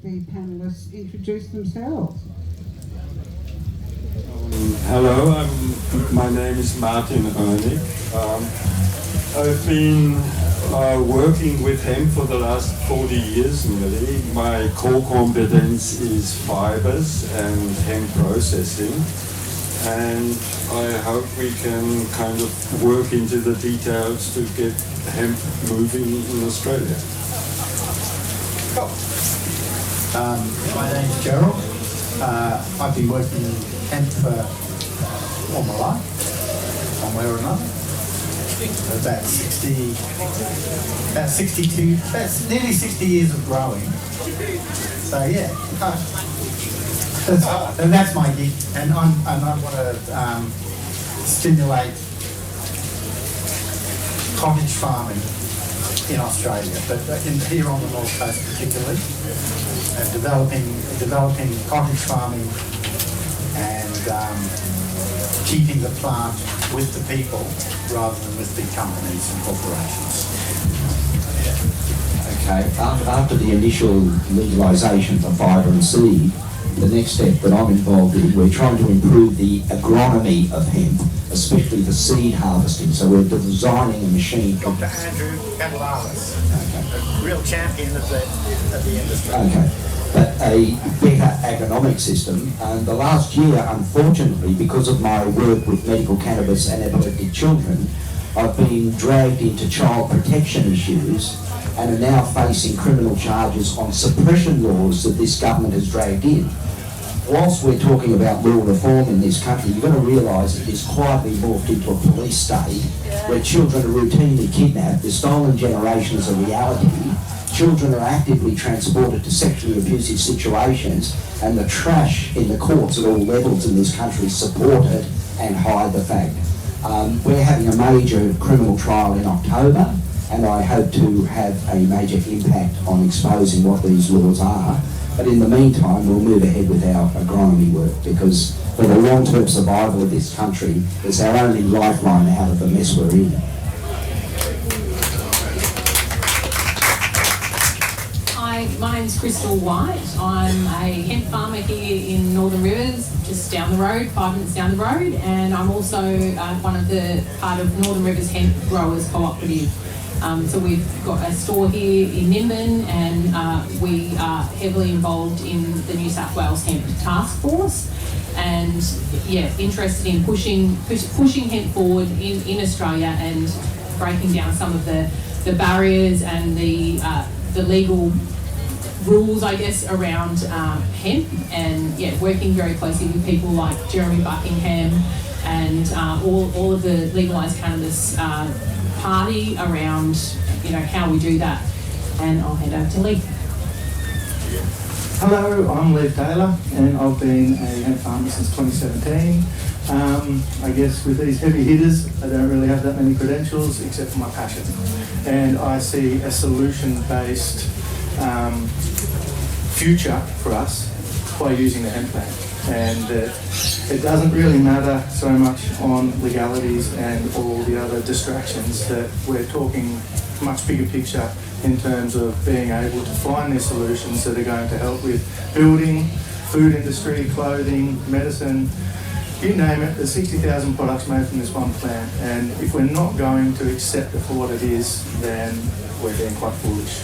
the panellists introduce themselves. Hello, my name is Martin Oenig. I've been working with hemp for the last 40 years nearly. My core competence is fibers and hemp processing, and I hope we can kind of work into the details to get hemp moving in Australia. Cool. My name's Gerald. I've been working in hemp for all my life, one way or another. About nearly 60 years of growing. So yeah, and that's my gig. And I want to stimulate cottage farming in Australia, but here on the North Coast particularly, and developing cottage farming and keeping the plant with the people rather than with big companies and corporations. Okay, after the initial legalisation for fibre and seed, the next step that I'm involved in, we're trying to improve the agronomy of hemp, especially the seed harvesting. So we're designing a machine. Dr. Andrew Legalise, a real champion of the industry. Okay, but a better agronomic system. And the last year, unfortunately, because of my work with medical cannabis and epileptic children, I've been dragged into child protection issues and are now facing criminal charges on suppression laws that this government has dragged in. Whilst we're talking about law reform in this country, you've got to realise that it's quietly morphed into a police state where children are routinely kidnapped. The stolen generation is a reality. Children are actively transported to sexually abusive situations, and the trash in the courts at all levels in this country support it and hide the fact. We're having a major criminal trial in October, and I hope to have a major impact on exposing what these laws are. But in the meantime, we'll move ahead with our agronomy work, because for the long-term survival of this country, it's our only lifeline out of the mess we're in. Hi, my name's Crystal White. I'm a hemp farmer here in Northern Rivers, just down the road, 5 minutes down the road, and I'm also part of Northern Rivers Hemp Growers Cooperative. So we've got a store here in Nimbin, and we are heavily involved in the New South Wales Hemp Taskforce, and yeah, interested in pushing hemp forward in Australia and breaking down some of the barriers and the legal rules, I guess, around hemp, and yeah, working very closely with people like Jeremy Buckingham and all of the Legalise Cannabis party around, how we do that. And I'll hand over to Leif. Hello, I'm Leif Taylor, and I've been a hemp farmer since 2017. I guess with these heavy hitters, I don't really have that many credentials except for my passion. And I see a solution-based future for us by using the hemp plant. And it doesn't really matter so much on legalities and all the other distractions, that we're talking much bigger picture in terms of being able to find these solutions that are going to help with building, food industry, clothing, medicine, you name it. There's 60,000 products made from this one plant, and if we're not going to accept it for what it is, then we're being quite foolish.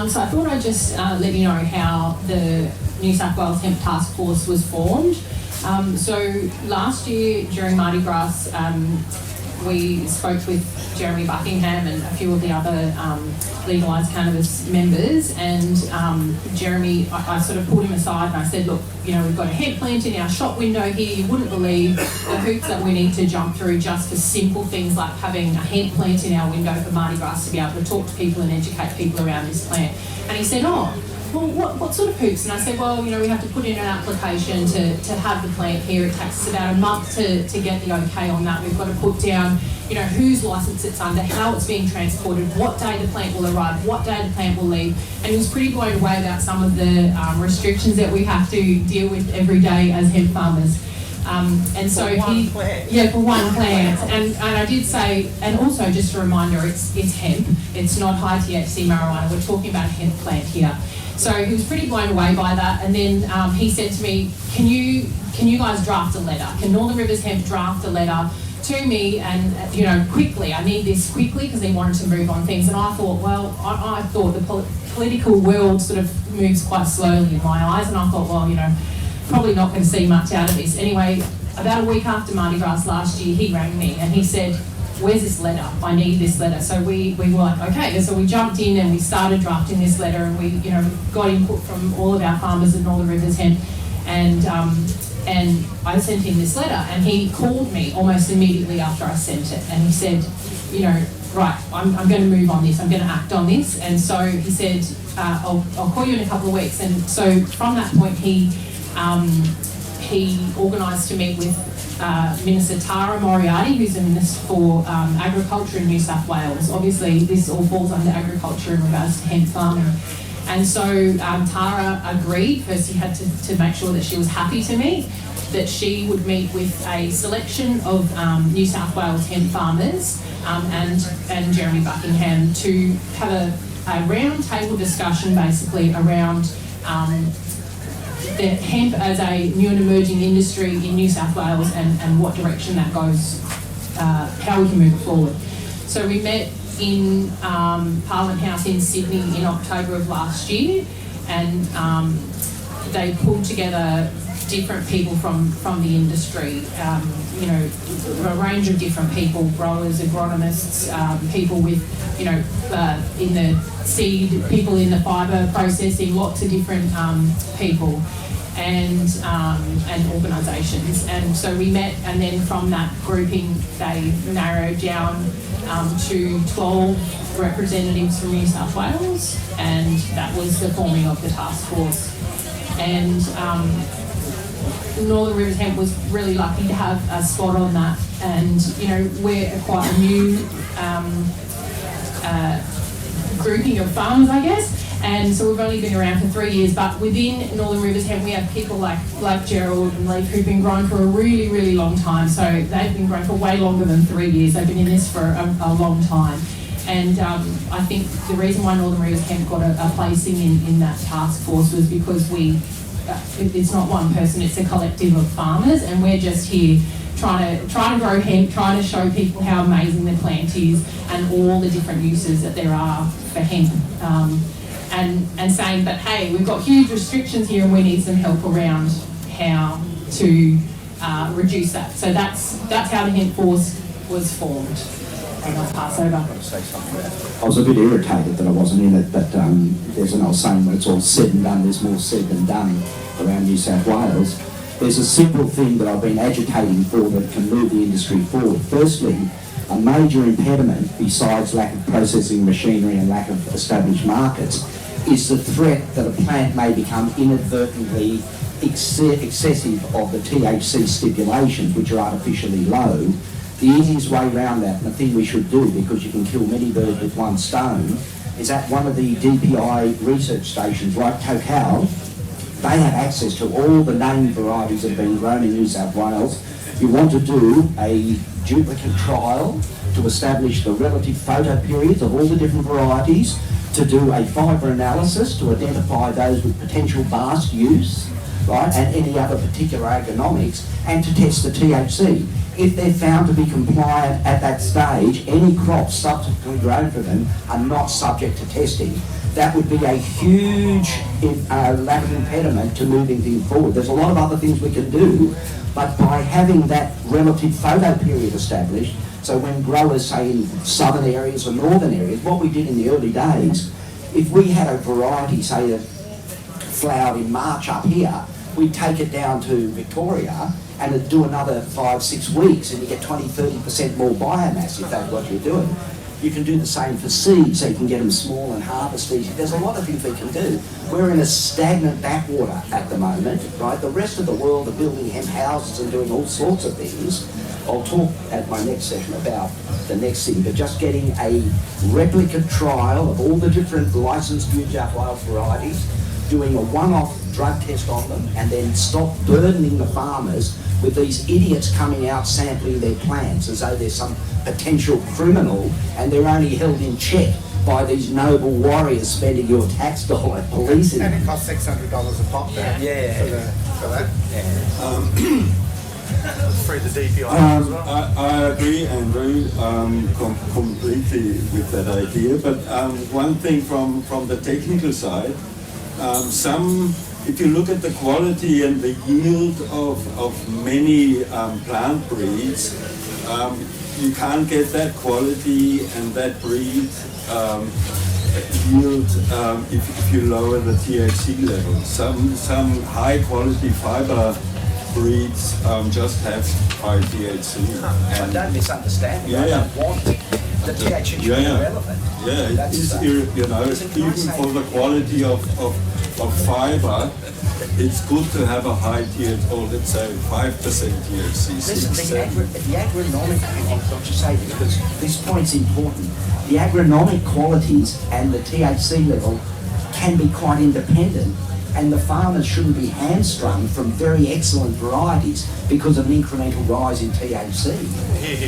So I thought I'd just let you know how the New South Wales Hemp Task Force was formed. So last year during MardiGrass, we spoke with Jeremy Buckingham and a few of the other Legalise Cannabis members, and Jeremy, I sort of pulled him aside and I said, look, we've got a hemp plant in our shop window here. You wouldn't believe the hoops that we need to jump through just for simple things like having a hemp plant in our window for MardiGrass to be able to talk to people and educate people around this plant. And he said, oh, well, what sort of hoops? And I said, well, we have to put in an application to have the plant here. It takes us about a month to get the okay on that. We've got to put down, whose licence it's under, how it's being transported, what day the plant will arrive, what day the plant will leave. And he was pretty blown away about some of the restrictions that we have to deal with every day as hemp farmers. And so For one plant. Yeah, for one plant. And I did say, and also just a reminder, it's hemp. It's not high THC marijuana. We're talking about a hemp plant here. So he was pretty blown away by that. And then he said to me, can you guys draft a letter? Can Northern Rivers Hemp draft a letter to me and, quickly? I need this quickly, because he wanted to move on things. And I thought, well, I thought the political world sort of moves quite slowly in my eyes. And I thought, well, probably not going to see much out of this. Anyway, about a week after MardiGrass last year, he rang me and he said, where's this letter? I need this letter. So we were like, okay. So we jumped in and we started drafting this letter, and we, got input from all of our farmers at Northern Rivers Hemp, and I sent him this letter, and he called me almost immediately after I sent it, and he said, right, I'm going to move on this. I'm going to act on this. And so he said, I'll call you in a couple of weeks. And so from that point, he organised to meet with Minister Tara Moriarty, who's the Minister for Agriculture in New South Wales. Obviously, this all falls under agriculture in regards to hemp farming. And so Tara agreed. First, he had to make sure that she was happy to meet, that she would meet with a selection of New South Wales hemp farmers and Jeremy Buckingham to have a round table discussion, basically around the hemp as a new and emerging industry in New South Wales, and what direction that goes, how we can move it forward. So we met in Parliament House in Sydney in October of last year, and they pulled together different people from the industry, a range of different people, growers, agronomists, people with, in the seed, people in the fibre processing, lots of different people and organisations. And so we met, and then from that grouping, they narrowed down to 12 representatives from New South Wales, and that was the forming of the Taskforce. And Northern Rivers Hemp was really lucky to have a spot on that, and we're quite a new grouping of farmers, I guess, and so we've only been around for 3 years, but within Northern Rivers Hemp we have people like Gerald and Leif, who've been growing for a really, really long time. So they've been growing for way longer than 3 years. They've been in this for a long time. And I think the reason why Northern Rivers Hemp got a placing in that task force was because it's not one person, it's a collective of farmers, and we're just here trying to grow hemp, trying to show people how amazing the plant is and all the different uses that there are for hemp, and saying that, hey, we've got huge restrictions here and we need some help around how to reduce that. So that's how the hemp force was formed. And I'll pass over. I was a bit irritated that I wasn't in it, but there's an old saying, when it's all said and done, there's more said than done around New South Wales. There's a simple thing that I've been agitating for that can move the industry forward. Firstly, a major impediment, besides lack of processing machinery and lack of established markets, is the threat that a plant may become inadvertently excessive of the THC stipulations, which are artificially low. The easiest way around that, and the thing we should do, because you can kill many birds with one stone, is at one of the DPI research stations like Cooperative. They have access to all the named varieties that have been grown in New South Wales. You want to do a duplicate trial to establish the relative photo periods of all the different varieties, to do a fibre analysis to identify those with potential vast use, right, and any other particular ergonomics, and to test the THC. If they're found to be compliant at that stage, any crops subsequently grown for them are not subject to testing. That would be a huge lack of impediment to moving things forward. There's a lot of other things we can do, but by having that relative photo period established, so when growers, say in southern areas or northern areas, what we did in the early days, if we had a variety, say that flowered in March up here, we'd take it down to Victoria and it'd do another 5-6 weeks, and you get 20-30% more biomass if that's what you're doing. You can do the same for seeds, so you can get them small and harvest easy. There's a lot of things we can do. We're in a stagnant backwater at the moment, right? The rest of the world are building hemp houses and doing all sorts of things. I'll talk at my next session about the next thing, but just getting a replicate trial of all the different licensed New South Wales varieties, doing a one-off drug test on them, and then stop burdening the farmers with these idiots coming out sampling their plants as though there's some potential criminal, and they're only held in check by these noble warriors spending your tax dollar policing And them. it costs $600 a pop now. Yeah. For that. Through the DPI as well. I agree, Andrew, completely with that idea. But one thing from the technical side, if you look at the quality and the yield of many plant breeds, you can't get that quality and that breed yield if you lower the THC level. Some high quality fiber breeds just have high THC. I don't misunderstand me. I Yeah. don't want the THC to be irrelevant. Yeah, it is, even for the quality of fiber, it's good to have a high THC, or let's say 5% THC. Listen, the agronomic, I'll just say this because this point's important. The agronomic qualities and the THC level can be quite independent, and the farmers shouldn't be hamstrung from very excellent varieties because of an incremental rise in THC,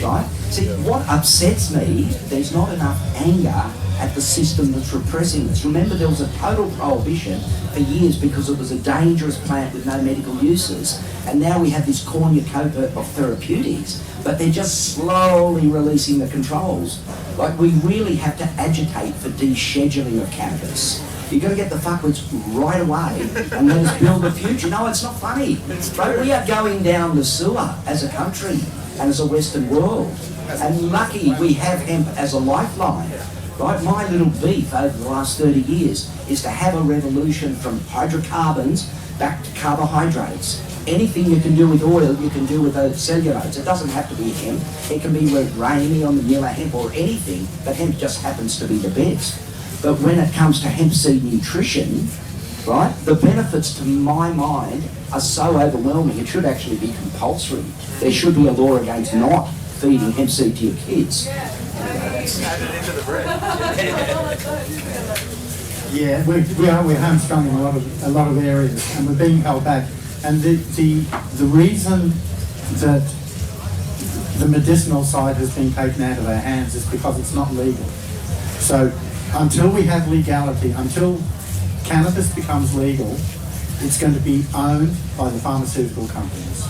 right? See, what upsets me, there's not enough anger at the system that's repressing this. Remember, there was a total prohibition for years because it was a dangerous plant with no medical uses, and now we have this cornucopia of therapeutics, but they're just slowly releasing the controls. Like, we really have to agitate for descheduling of cannabis. You've got to get the fuckwits right away and let us build the future. No, it's not funny. Right? We are going down the sewer as a country and as a Western world. And lucky we have hemp as a lifeline. Right? My little beef over the last 30 years is to have a revolution from hydrocarbons back to carbohydrates. Anything you can do with oil, you can do with those cellulose. It doesn't have to be hemp. It can be with Raimi on the Miller hemp or anything, but hemp just happens to be the best. But when it comes to hemp seed nutrition, right, the benefits to my mind are so overwhelming, it should actually be compulsory. There should be a law against not feeding hemp seed to your kids. Add it into the bread. Yeah, we're hamstrung in a lot of areas, and we're being held back. And the reason that the medicinal side has been taken out of our hands is because it's not legal. So until we have legality, until cannabis becomes legal, it's going to be owned by the pharmaceutical companies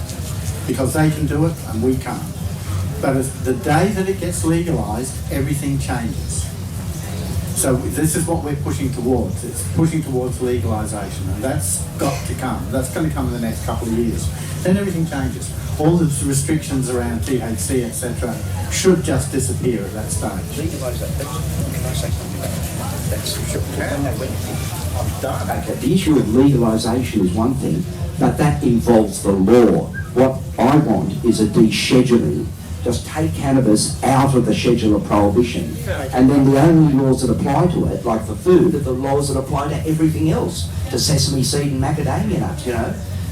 because they can do it and we can't. But the day that it gets legalised, everything changes. So this is what we're pushing towards. It's pushing towards legalisation, and that's got to come. That's going to come in the next couple of years. Then everything changes. All the restrictions around THC, etc., should just disappear at that stage. Legalisation. Can I say something about that? That's sure. I'm done. Okay, the issue of legalisation is one thing, but that involves the law. What I want is a descheduling. Just take cannabis out of the schedule of prohibition, and then the only laws that apply to it, like for food, are the laws that apply to everything else, to sesame seed and macadamia nuts,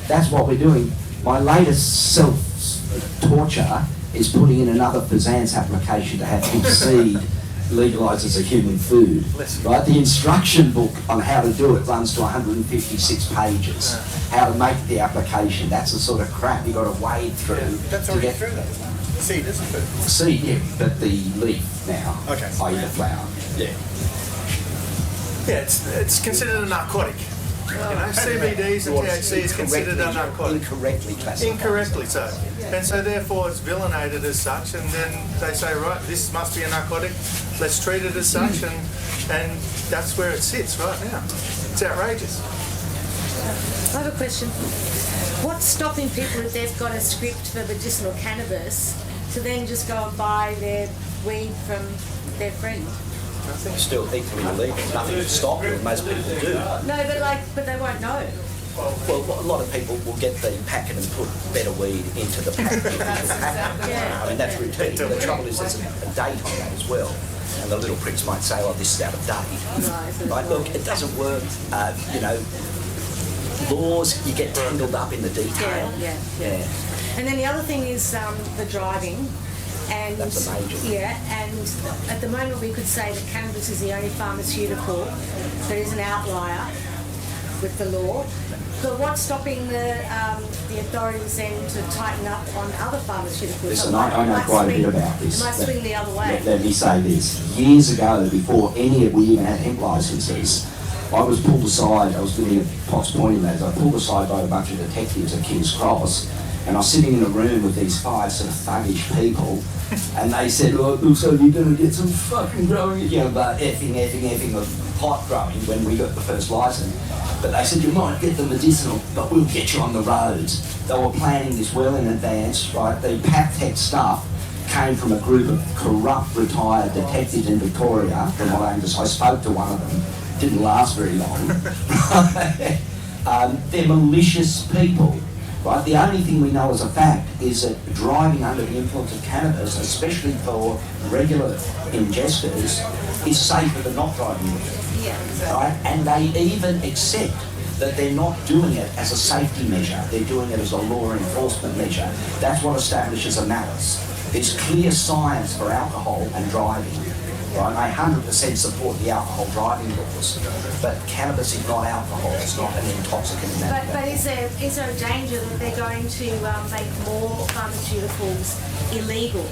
That's what we're doing. My latest self-torture is putting in another Fazan's application to have hemp seed legalised as a human food. Right? The instruction book on how to do it runs to 156 pages. How to make the application, that's the sort of crap you've got to wade through. That's already through that. Seed isn't food. Seed, yeah, but the leaf now, Okay. i.e. the flower. Yeah. Yeah, it's considered a narcotic. CBDs and THC is considered a narcotic. Incorrectly classified. Incorrectly so. And so therefore it's villainated as such, and then they say, right, this must be a narcotic, let's treat it as such, and that's where it sits right now. It's outrageous. I have a question. What's stopping people if they've got a script for medicinal cannabis to then just go and buy their weed from their friend? Still equally illegal. Nothing to stop it. Most people do. No, but they won't know. Well, a lot of people will get the packet and put better weed into the packet. Yeah. I mean, that's routine. The trouble is there's a date on that as well. And the little pricks might say, oh, this is out of date. Right? Look, it doesn't work. Laws, you get tangled up in the detail. Yeah. And then the other thing is the driving. And that's a major. Yeah, and at the moment we could say that cannabis is the only pharmaceutical that is an outlier. with the law. But what's stopping the authorities then to tighten up on other pharmaceuticals? Listen, I know quite a bit about this. It might swing the other way. Let me say this. Years ago, before we even had hemp licences, I was pulled aside, I was living at Potts Point in that, I was pulled aside by a bunch of detectives at King's Cross, and I was sitting in a room with these 5 sort of thuggish people, and they said, "Oh, it looks like you're going to get some fucking growing," but effing of pot growing when we got the first licence. But they said, "You might get the medicinal, but we'll get you on the roads." They were planning this well in advance, right? The PAPTEC stuff came from a group of corrupt retired detectives in Victoria, from what I understand. I spoke to one of them, didn't last very long. They're malicious people. Right? The only thing we know as a fact is that driving under the influence of cannabis, especially for regular ingesters, is safer than not driving with it. Yeah. Right? And they even accept that they're not doing it as a safety measure, they're doing it as a law enforcement measure. That's what establishes a malice. There's clear science for alcohol and driving. Right? I 100% support the alcohol driving laws, but cannabis is not alcohol, it's not an intoxicant in that But way. is there a danger that they're going to make more pharmaceuticals illegal?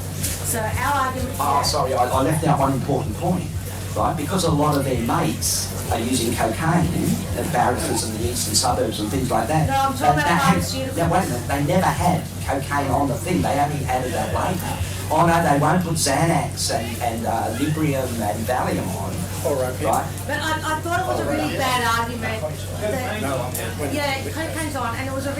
So our argument... Oh, sorry, I left out one important point, right? Because a lot of their mates are using cocaine at barracks in the eastern suburbs and things like that. No, I'm talking about pharmaceuticals. Now, wait a minute, they never had cocaine on the thing, they only added that later. Oh no, they won't put Xanax and Librium and Valium on. Right? But I thought it was a really bad argument that, cocaine's on, and it was an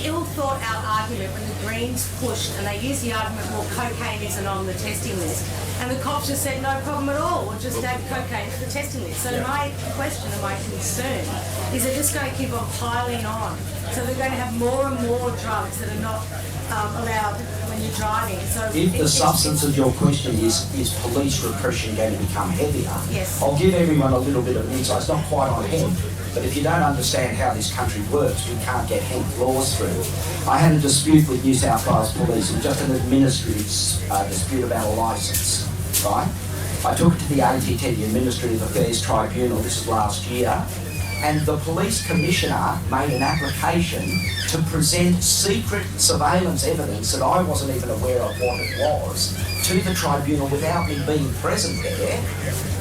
ill thought out argument when the Greens pushed and they used the argument, well, cocaine isn't on the testing list. And the cops just said, no problem at all, we'll just add cocaine to the testing list. So my question and my concern is they're just going to keep on piling on. So they're going to have more and more drugs that are not allowed when you're driving. So if the substance of your question is police repression going to become heavier, yes. I'll give everyone a little bit of an insight. It's not quite on hemp, but if you don't understand how this country works, we can't get hemp laws through. I had a dispute with New South Wales Police, it was just an administrative dispute about a licence, right? I took it to the ATT, the Administrative Affairs Tribunal, this is last year, and the police commissioner made an application to present secret surveillance evidence that I wasn't even aware of what it was to the tribunal without me being present there,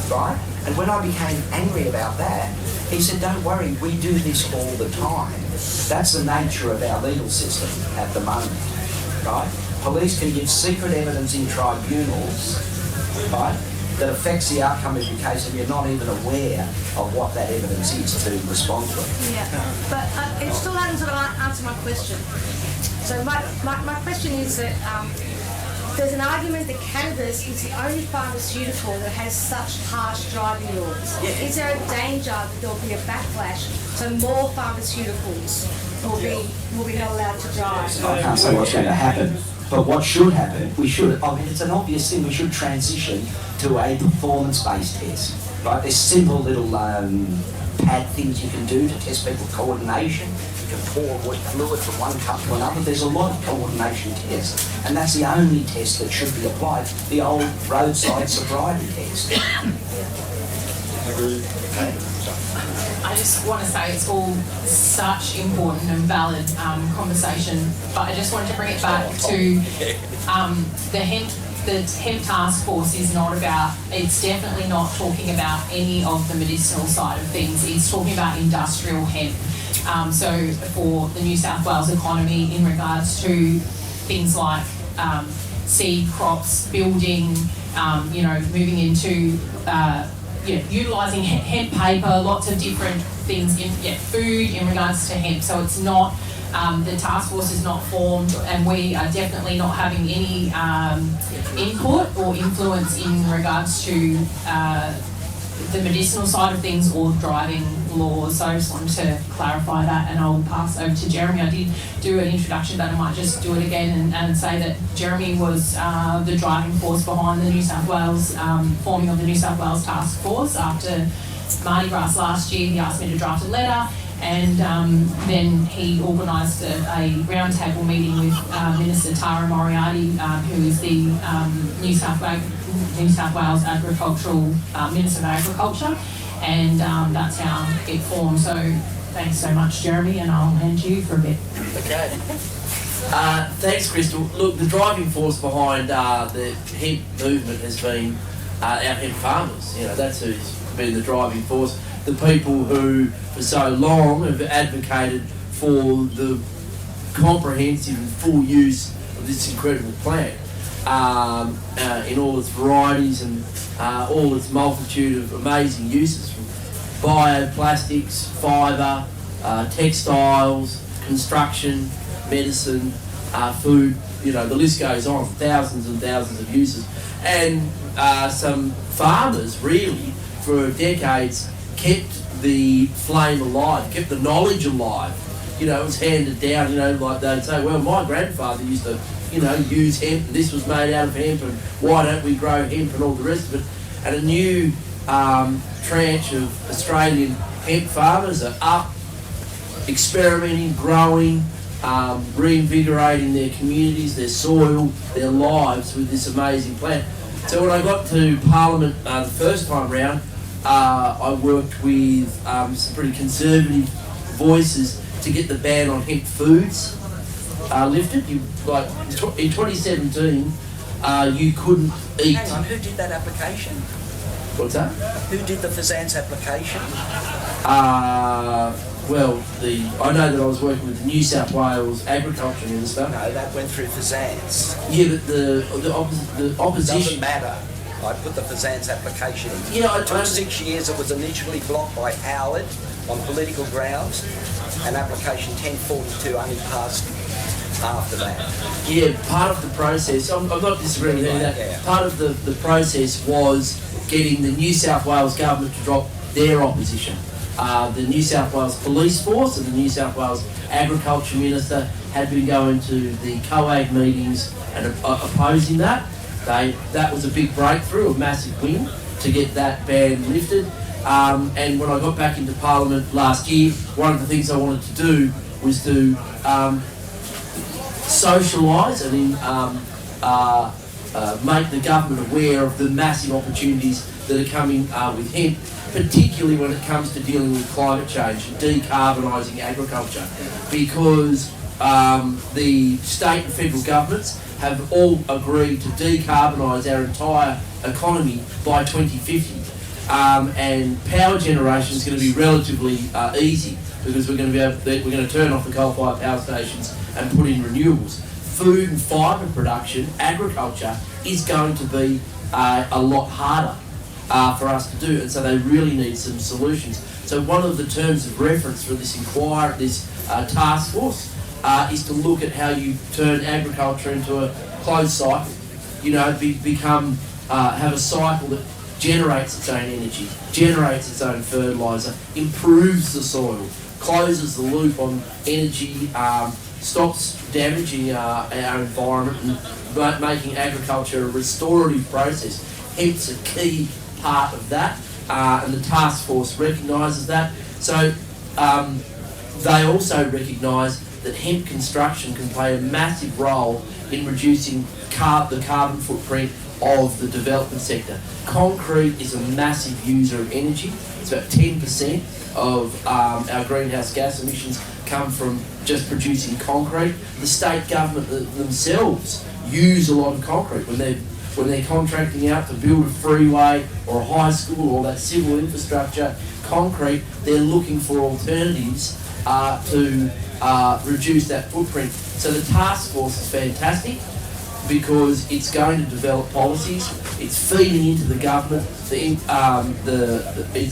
right? And when I became angry about that, he said, don't worry, we do this all the time. That's the nature of our legal system at the moment, right? Police can give secret evidence in tribunals, right, that affects the outcome of your case and you're not even aware of what that evidence is to respond to it. Yeah, but it still hasn't sort of answered my question. So my question is that there's an argument that cannabis is the only pharmaceutical that has such harsh driving laws. Yeah. Is there a danger that there'll be a backlash so more pharmaceuticals will be not allowed to drive? I can't say what's going to happen, but what should happen, it's an obvious thing, we should transition to a performance-based test, right? There's simple little pad things you can do to test people's coordination. You can pour fluid from one cup to another. There's a lot of coordination tests, and that's the only test that should be applied, the old roadside sobriety test. I just want to say it's all such important and valid conversation, but I just wanted to bring it back to the hemp task force is not about, it's definitely not talking about any of the medicinal side of things. It's talking about industrial hemp. So for the New South Wales economy in regards to things like seed crops, building, moving into utilising hemp paper, lots of different things, food in regards to hemp. So it's not, the task force is not formed and we are definitely not having any input or influence in regards to the medicinal side of things or driving laws. So I just wanted to clarify that and I'll pass over to Jeremy. I did do an introduction, but I might just do it again and say that Jeremy was the driving force behind the New South Wales, forming of the New South Wales Task Force. After MardiGrass last year, he asked me to draft a letter and then he organised a roundtable meeting with Minister Tara Moriarty, who is the New South Wales Agricultural Minister of Agriculture, and that's how it formed. So thanks so much, Jeremy, and I'll hand to you for a bit. Okay. Thanks, Crystal. Look, the driving force behind the hemp movement has been our hemp farmers. You know, that's who's been the driving force. The people who, for so long, have advocated for the comprehensive and full use of this incredible plant in all its varieties and all its multitude of amazing uses, from bioplastics, fibre, textiles, construction, medicine, food, you know, the list goes on, thousands and thousands of uses. And some farmers really, for decades, kept the flame alive, kept the knowledge alive. You know, it was handed down, you know, like they'd say, well, my grandfather used to, you know, use hemp, and this was made out of hemp, and why don't we grow hemp and all the rest of it. And a new tranche of Australian hemp farmers are up, experimenting, growing, reinvigorating their communities, their soil, their lives with this amazing plant. So when I got to Parliament the first time round, I worked with some pretty conservative voices to get the ban on hemp foods lifted. In 2017, you couldn't eat. Hang on, who did that application? What's that? Who did the Fazan's application? Well, I know that I was working with the New South Wales Agriculture Minister. No, that went through Fazan's. Yeah, but the opposition... Doesn't matter. I put the Fazan's application in. Yeah, it took 6 years. It was initially blocked by Howard on political grounds, and application 1042 only passed after that. Yeah, part of the process, I'm not disagreeing with that. Yeah. Part of the process was getting the New South Wales government to drop their opposition. The New South Wales Police Force and the New South Wales Agriculture Minister had been going to the COAG meetings and opposing that. That was a big breakthrough, a massive win to get that ban lifted. And when I got back into Parliament last year, one of the things I wanted to do was to socialise and make the government aware of the massive opportunities that are coming with hemp, particularly when it comes to dealing with climate change and decarbonising agriculture, because the state and federal governments have all agreed to decarbonise our entire economy by 2050. And power generation is going to be relatively easy, because we're going to turn off the coal-fired power stations and put in renewables. Food and fibre production, agriculture, is going to be a lot harder for us to do, and so they really need some solutions. So one of the terms of reference for this task force is to look at how you turn agriculture into a closed cycle. You know, have a cycle that generates its own energy, generates its own fertiliser, improves the soil, closes the loop on energy, stops damaging our environment, and making agriculture a restorative process. Hemp's a key part of that, and the task force recognises that. So they also recognise that hemp construction can play a massive role in reducing the carbon footprint of the development sector. Concrete is a massive user of energy. It's about 10% of our greenhouse gas emissions come from just producing concrete. The state government themselves use a lot of concrete when they're contracting out to build a freeway or a high school or that civil infrastructure. Concrete, they're looking for alternatives to reduce that footprint. So the task force is fantastic, because it's going to develop policies. It's feeding into the government. It's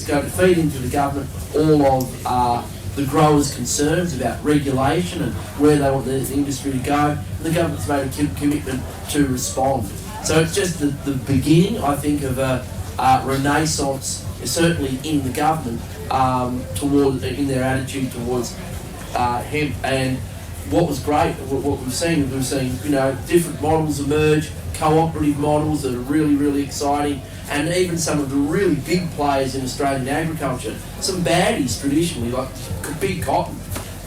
going to feed into the government all of the growers' concerns about regulation and where they want the industry to go. And the government's made a commitment to respond. So it's just the beginning, I think, of a renaissance, certainly in the government, in their attitude towards hemp. And what was great, what we've seen, you know, different models emerge, cooperative models that are really, really exciting, and even some of the really big players in Australian agriculture, some baddies traditionally, like big cotton,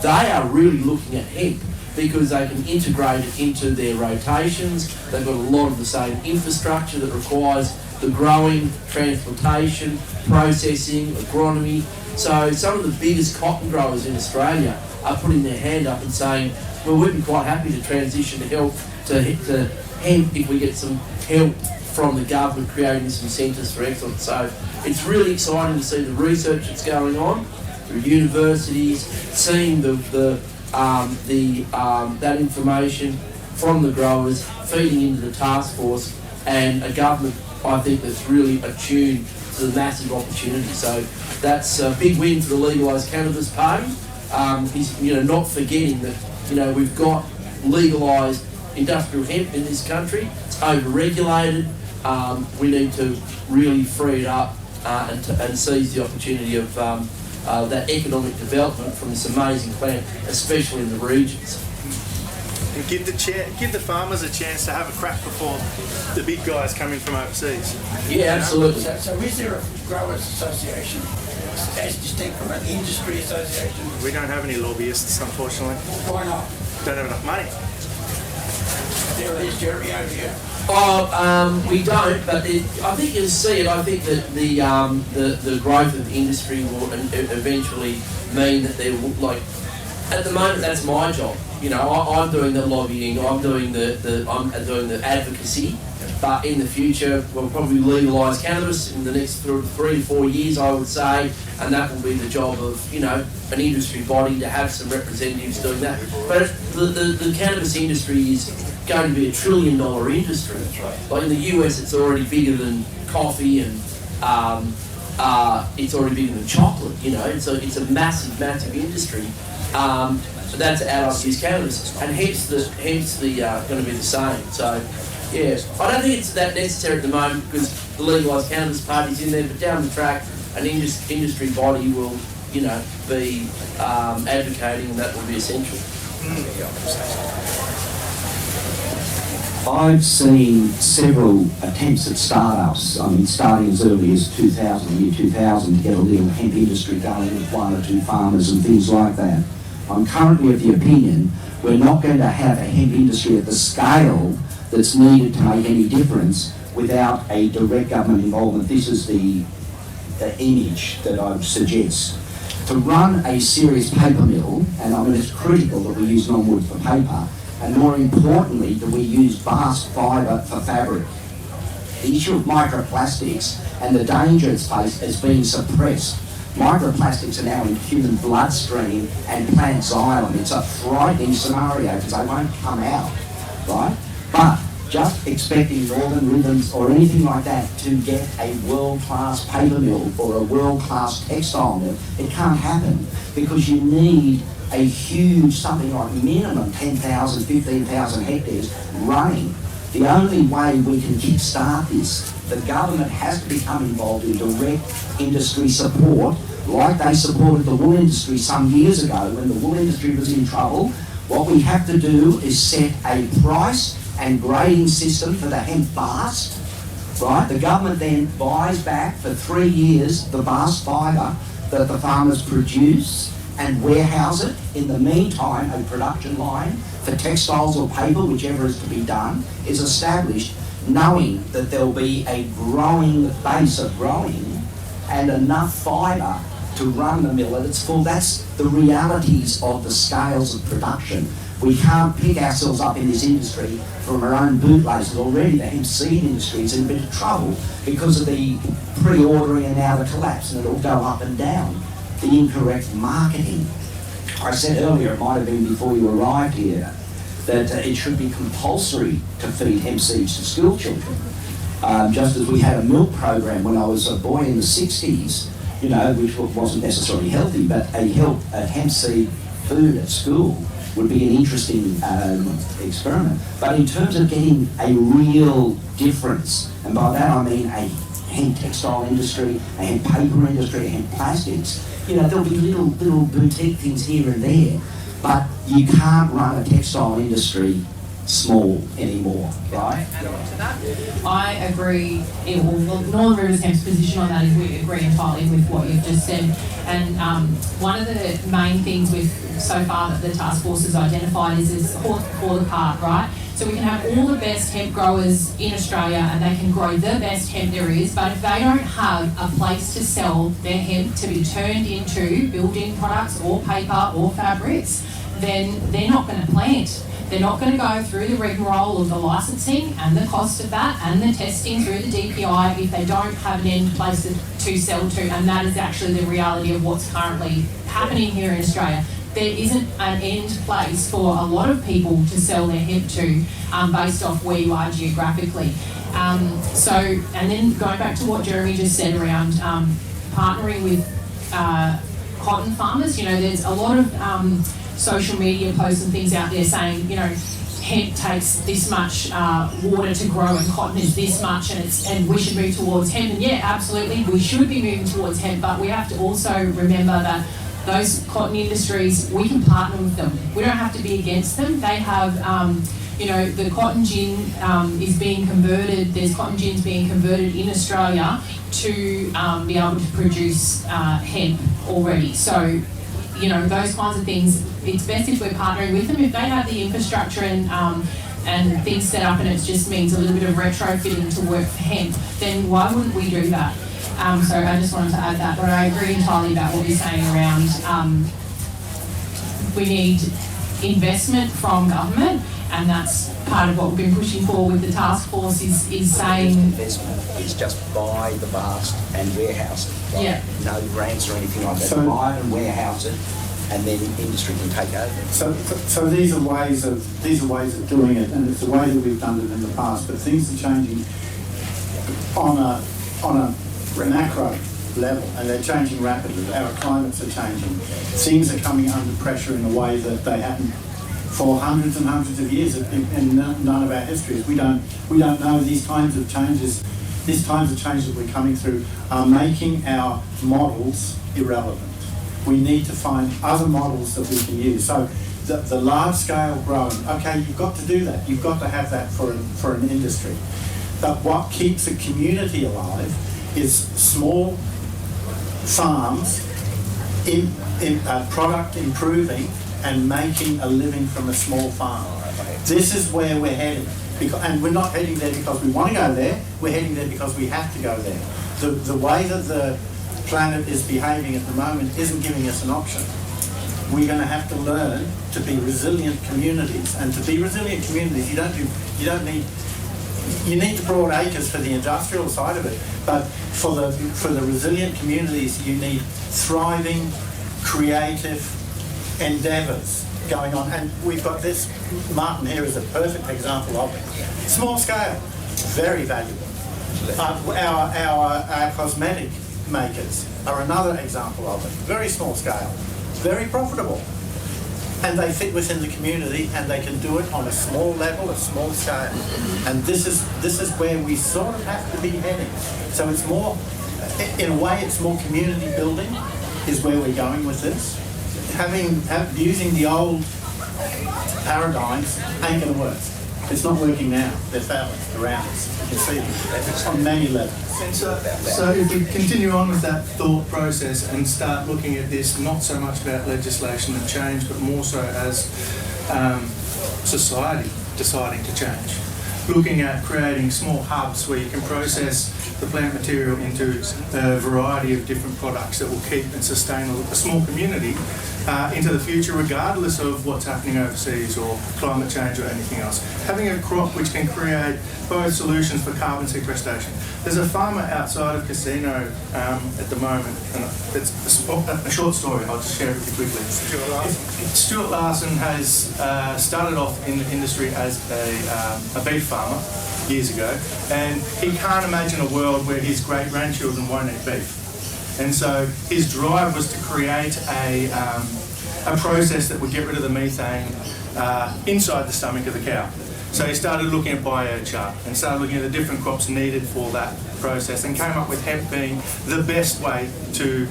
they are really looking at hemp because they can integrate it into their rotations. They've got a lot of the same infrastructure that requires the growing, transportation, processing, agronomy. So some of the biggest cotton growers in Australia are putting their hand up and saying, well, we'd be quite happy to transition to hemp if we get some help from the government creating some centres for excellence. So it's really exciting to see the research that's going on through universities, seeing that information from the growers feeding into the task force, and a government, I think, that's really attuned to the massive opportunity. So that's a big win for the Legalise Cannabis Party. He's, not forgetting that, we've got legalised industrial hemp in this country. It's over-regulated. We need to really free it up and seize the opportunity of that economic development from this amazing plant, especially in the regions. And give the farmers a chance to have a crack before the big guys coming from overseas. Yeah, absolutely. So is there a growers association as distinct from an industry association? We don't have any lobbyists, unfortunately. Why not? Don't have enough money. There it is, Jeremy, over here. We don't, but I think you'll see it. I think that the growth of the industry will eventually mean that there will, at the moment, that's my job. I'm doing the lobbying, I'm doing the advocacy, but in the future we'll probably legalise cannabis in the next 3 to 4 years, I would say, and that will be the job of an industry body to have some representatives doing that. But the cannabis industry is going to be $1 trillion industry. Like in the US, it's already bigger than coffee, and it's already bigger than chocolate. It's a massive industry. That's adult use cannabis, and hence the going to be the same. So, yeah, I don't think it's that necessary at the moment because the Legalised Cannabis Party's in there, but down the track, an industry body will, be advocating, and that will be essential. I've seen several attempts at startups, starting as early as 2000 to get a little hemp industry going with 1 or 2 farmers and things like that. I'm currently of the opinion we're not going to have a hemp industry at the scale that's needed to make any difference without a direct government involvement. This is the image that I would suggest. To run a serious paper mill, and it's critical that we use non-wood for paper, and more importantly that we use bast fibre for fabric. The issue of microplastics and the danger it's faced is being suppressed. Microplastics are now in human bloodstream and plant xylem. It's a frightening scenario because they won't come out, right? But just expecting Northern Rhythms or anything like that to get a world-class paper mill or a world-class textile mill, it can't happen because you need a huge, something like minimum 10,000, 15,000 hectares running. The only way we can kickstart this, the government has to become involved in direct industry support, like they supported the wool industry some years ago when the wool industry was in trouble. What we have to do is set a price and grading system for the hemp bast, right? The government then buys back for 3 years the bast fibre that the farmers produce and warehouse it. In the meantime, a production line for textiles or paper, whichever is to be done, is established, knowing that there'll be a growing base of growing and enough fibre to run the mill at its full. That's the realities of the scales of production. We can't pick ourselves up in this industry from our own bootlaces. Already the hemp seed industry is in a bit of trouble because of the pre-ordering and now the collapse, and it'll go up and down. The incorrect marketing. I said earlier, it might have been before you arrived here, that it should be compulsory to feed hemp seeds to school children. Just as we had a milk program when I was a boy in the 60s, which wasn't necessarily healthy, but a hemp seed food at school would be an interesting experiment. But in terms of getting a real difference, and by that I mean a hemp textile industry, a hemp paper industry, a hemp plastics, there'll be little boutique things here and there, but you can't run a textile industry small anymore, right? I agree. Northern Rivers Hemp's position on that is we agree entirely with what you've just said. And one of the main things so far that the task force has identified is this horse before the cart, right? So we can have all the best hemp growers in Australia and they can grow the best hemp there is, but if they don't have a place to sell their hemp to be turned into building products or paper or fabrics, then they're not going to plant. They're not going to go through the rigmarole of the licensing and the cost of that and the testing through the DPI if they don't have an end place to sell to, and that is actually the reality of what's currently happening here in Australia. There isn't an end place for a lot of people to sell their hemp to based off where you are geographically. And then going back to what Jeremy just said around partnering with cotton farmers, there's a lot of social media posts and things out there saying, hemp takes this much water to grow and cotton is this much and we should move towards hemp. And yeah, absolutely, we should be moving towards hemp, but we have to also remember that those cotton industries, we can partner with them. We don't have to be against them. They have, the cotton gin is being converted. There's cotton gins being converted in Australia to be able to produce hemp already. So, those kinds of things, it's best if we're partnering with them. If they have the infrastructure and things set up and it just means a little bit of retrofitting to work for hemp, then why wouldn't we do that? So I just wanted to add that, but I agree entirely about what you're saying around we need investment from government, and that's part of what we've been pushing for with the task force is saying... Investment is just buy the vast and warehouse it. Right? Yeah. No grants or anything like that. So buy it and warehouse it, and then industry can take over. So these are ways of doing it, and it's the way that we've done it in the past, but things are changing on a macro level, and they're changing rapidly. Our climates are changing. Things are coming under pressure in a way that they haven't for hundreds and hundreds of years in none of our histories. We don't know these kinds of changes. These kinds of changes that we're coming through are making our models irrelevant. We need to find other models that we can use. So the large scale growing, okay, you've got to do that. You've got to have that for an industry. But what keeps a community alive is small farms in product improving and making a living from a small farm. This is where we're heading. And we're not heading there because we want to go there, we're heading there because we have to go there. The way that the planet is behaving at the moment isn't giving us an option. We're going to have to learn to be resilient communities. And to be resilient communities, you need the broad acres for the industrial side of it, but for the resilient communities, you need thriving, creative endeavours going on. And we've got this, Martin here is a perfect example of it. Small scale, very valuable. Our cosmetic makers are another example of it. Very small scale, very profitable. And they fit within the community and they can do it on a small level, a small scale. And this is where we sort of have to be heading. So it's more, in a way, it's more community building is where we're going with this. Using the old paradigms ain't going to work. It's not working now. They're failing around us. You can see them on many levels. And so if we continue on with that thought process and start looking at this not so much about legislation and change, but more so as society deciding to change. Looking at creating small hubs where you can process the plant material into a variety of different products that will keep and sustain a small community into the future, regardless of what's happening overseas or climate change or anything else. Having a crop which can create both solutions for carbon sequestration. There's a farmer outside of Casino at the moment, and it's a short story, I'll just share it with you quickly. Stuart Larson has started off in the industry as a beef farmer years ago, and he can't imagine a world where his great-grandchildren won't eat beef. And so his drive was to create a process that would get rid of the methane inside the stomach of the cow. So he started looking at biochar and started looking at the different crops needed for that process and came up with hemp being the best way to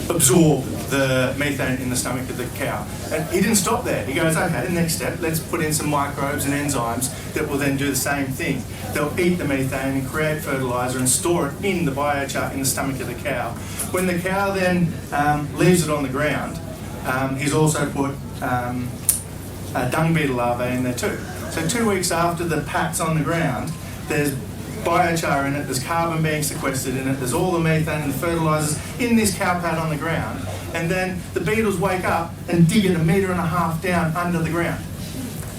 absorb the methane in the stomach of the cow. And he didn't stop there. He goes, okay, the next step, let's put in some microbes and enzymes that will then do the same thing. They'll eat the methane and create fertiliser and store it in the biochar in the stomach of the cow. When the cow then leaves it on the ground, he's also put dung beetle larvae in there too. So 2 weeks after the pat's on the ground, there's biochar in it, there's carbon being sequestered in it, there's all the methane and the fertilisers in this cow pad on the ground, and then the beetles wake up and dig it 1.5 metres down under the ground.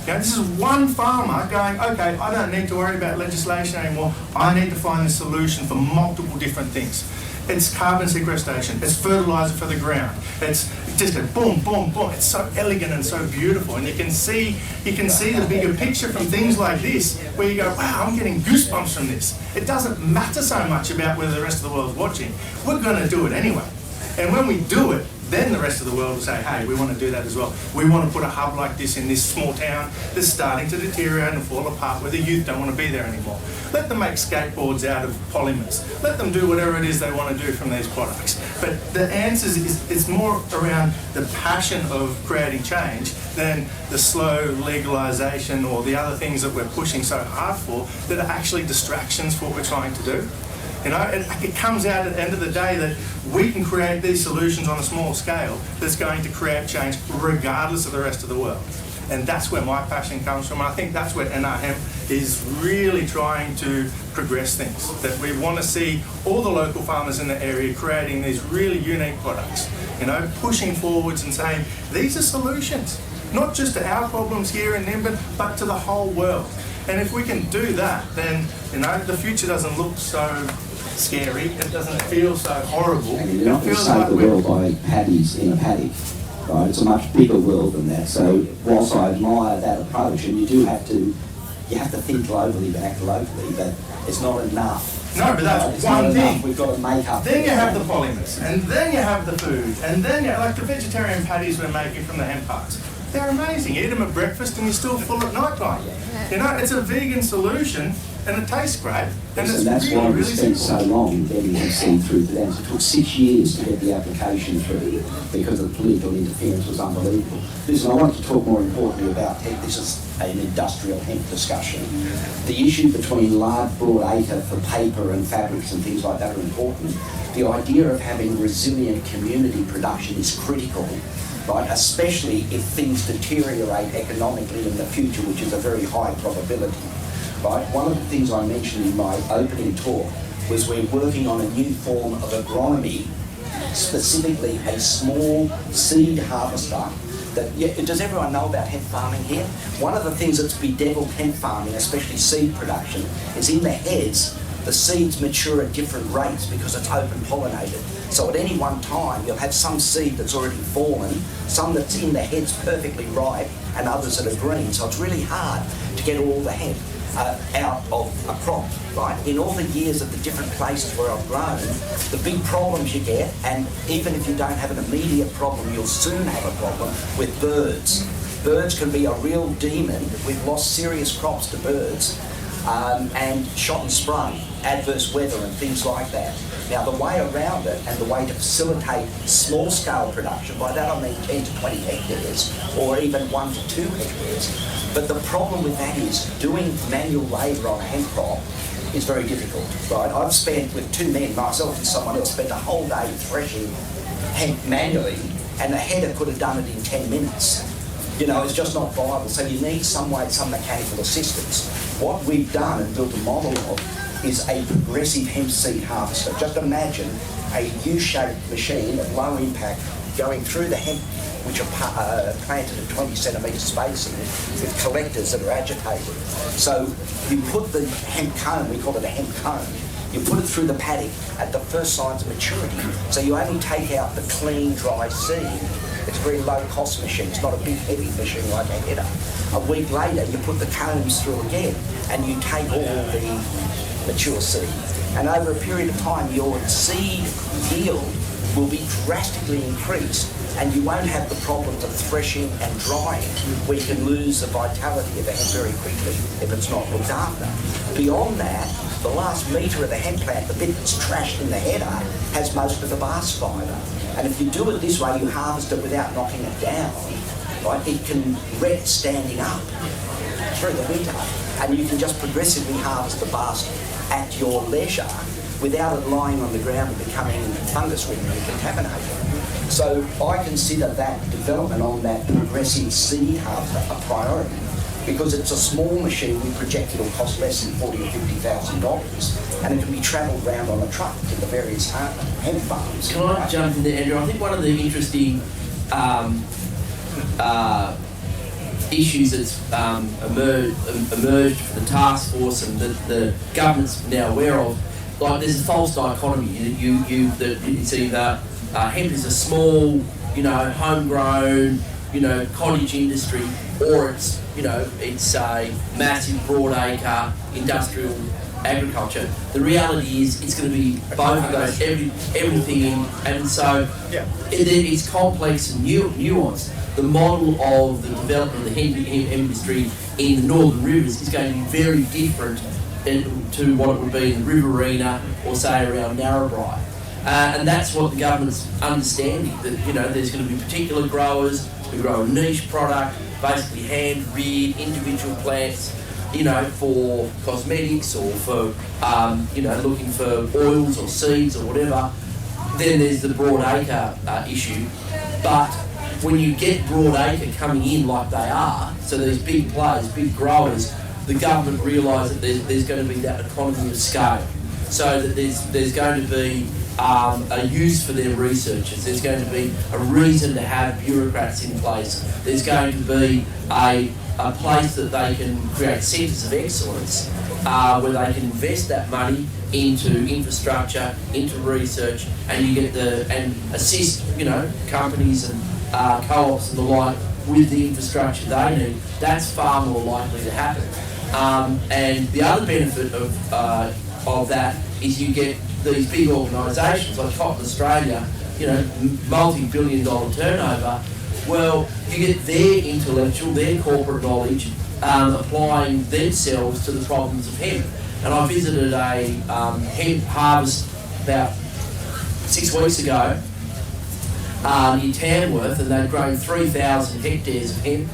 You know, this is one farmer going, okay, I don't need to worry about legislation anymore, I need to find a solution for multiple different things. It's carbon sequestration, it's fertiliser for the ground, it's just a boom, boom, boom. It's so elegant and so beautiful, and you can see the bigger picture from things like this, where you go, wow, I'm getting goosebumps from this. It doesn't matter so much about whether the rest of the world's watching. We're going to do it anyway. And when we do it, then the rest of the world will say, hey, we want to do that as well. We want to put a hub like this in this small town that's starting to deteriorate and fall apart, where the youth don't want to be there anymore. Let them make skateboards out of polymers. Let them do whatever it is they want to do from these products. But the answer is it's more around the passion of creating change than the slow legalisation or the other things that we're pushing so hard for that are actually distractions for what we're trying to do. You know, it comes out at the end of the day that we can create these solutions on a small scale that's going to create change regardless of the rest of the world. And that's where my passion comes from. I think that's where NR Hemp is really trying to progress things. That we want to see all the local farmers in the area creating these really unique products, you know, pushing forwards and saying, these are solutions, not just to our problems here in Nimbin, but to the whole world. And if we can do that, then, you know, the future doesn't look so scary, it doesn't feel so horrible. And you're not going to save the world by paddies in a paddock, right? It's a much bigger world than that. So whilst I admire that approach, and you have to think globally to act locally, but it's not enough. No, but that's one thing. We've got to make up. Then you have the polymers, and then you have the food, and then you like the vegetarian patties we're making from the hemp parts. They're amazing. You eat them at breakfast and you're still full at night time. You know, it's a vegan solution and it tastes great. And And that's really, why we really spent simple. so long getting MC through the dance. It took 6 years to get the application through because the political interference was unbelievable. Listen, I want to talk more importantly about hemp. This is an industrial hemp discussion. The issue between large broad acre for paper and fabrics and things like that are important. The idea of having resilient community production is critical, right? Especially if things deteriorate economically in the future, which is a very high probability. Right? One of the things I mentioned in my opening talk was we're working on a new form of agronomy, specifically a small seed harvester. Does everyone know about hemp farming here? One of the things that's bedeviled hemp farming, especially seed production, is in the heads, the seeds mature at different rates because it's open pollinated. So at any one time, you'll have some seed that's already fallen, some that's in the heads perfectly ripe, and others that are green. So it's really hard to get all the hemp out of a crop, right? In all the years at the different places where I've grown, the big problems you get, and even if you don't have an immediate problem, you'll soon have a problem with birds. Birds can be a real demon. We've lost serious crops to birds, and shot and sprung, adverse weather and things like that. Now the way around it and the way to facilitate small scale production, by that I mean 10 to 20 hectares or even 1 to 2 hectares. But the problem with that is doing manual labour on a hemp crop is very difficult, right? I've spent, with 2 men, myself and someone else, spent a whole day threshing hemp manually, and the header could have done it in 10 minutes. You know, it's just not viable. So you need some mechanical assistance. What we've done and built a model of is a progressive hemp seed harvester. Just imagine a U-shaped machine of low impact going through the hemp, which are planted at 20 centimetre spacing with collectors that are agitated. So you put the hemp cone, we call it a hemp cone, you put it through the paddock at the first signs of maturity. So you only take out the clean, dry seed. It's a very low-cost machine. It's not a big, heavy machine like a header. A week later, you put the cones through again, and you take all the mature seed. And over a period of time, your seed yield will be drastically increased, and you won't have the problems of threshing and drying, where you can lose the vitality of the hemp very quickly if it's not looked after. Beyond that, The last metre of the hemp plant, the bit that's trashed in the header, has most of the bast fibre. And if you do it this way, you harvest it without knocking it down, right? It can rest standing up through the winter, and you can just progressively harvest the bast at your leisure without it lying on the ground and becoming fungus-ridden and contaminated. So I consider that development on that progressive seed harvester a priority, because it's a small machine. We project it'll cost less than $40,000 or $50,000, and it can be travelled round on a truck to the various hemp farms. Can I jump in there, Andrew? I think one of the interesting issues that's emerged for the task force and that the government's now aware of, like there's a false dichotomy. It's either hemp is a small, homegrown, cottage industry, or it's a massive broadacre industrial agriculture. The reality is it's going to be both of those, everything, and so it's complex and nuanced. The model of the development of the hemp industry in the northern rivers is going to be very different to what it would be in the Riverina or say around Narrabri. And that's what the government's understanding, that there's going to be particular growers who grow a niche product, basically hand-reared individual plants, for cosmetics or for, looking for oils or seeds or whatever. Then there's the broadacre issue. But when you get broadacre coming in like they are, so these big players, big growers, the government realise that there's going to be that economy of scale. So that there's going to be a use for their researchers. There's going to be a reason to have bureaucrats in place. There's going to be a place that they can create centres of excellence where they can invest that money into infrastructure, into research, and you get and assist companies and co-ops and the like with the infrastructure they need. That's far more likely to happen. And the other benefit of that is you get these big organisations like Cotton Australia, multi-billion-dollar turnover. Well, you get their intellectual, their corporate knowledge applying themselves to the problems of hemp. And I visited a hemp harvest about 6 weeks ago in Tamworth, and they'd grown 3,000 hectares of hemp.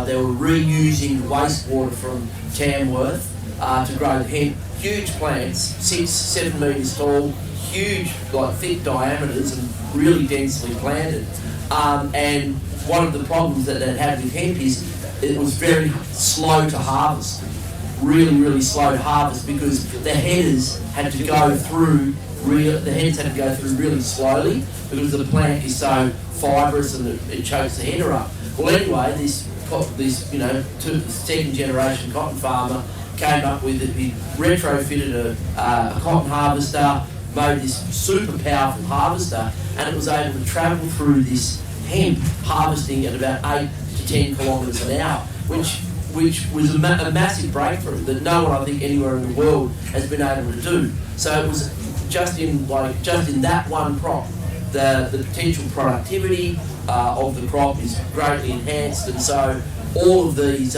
They were reusing wastewater from Tamworth to grow the hemp. Huge plants, 6-7 metres tall, huge, like thick diameters and really densely planted. And one of the problems that they had with hemp is it was very slow to harvest, really, really slow to harvest, because the headers had to go through really slowly because the plant is so fibrous and it chokes the header up. Well, anyway, this second generation cotton farmer came up with it. He retrofitted a cotton harvester, made this super powerful harvester, and it was able to travel through this hemp harvesting at about 8 to 10 kilometres an hour, which was a massive breakthrough that no one, I think, anywhere in the world has been able to do. So it was just in that one crop, the potential productivity of the crop is greatly enhanced, and so all of these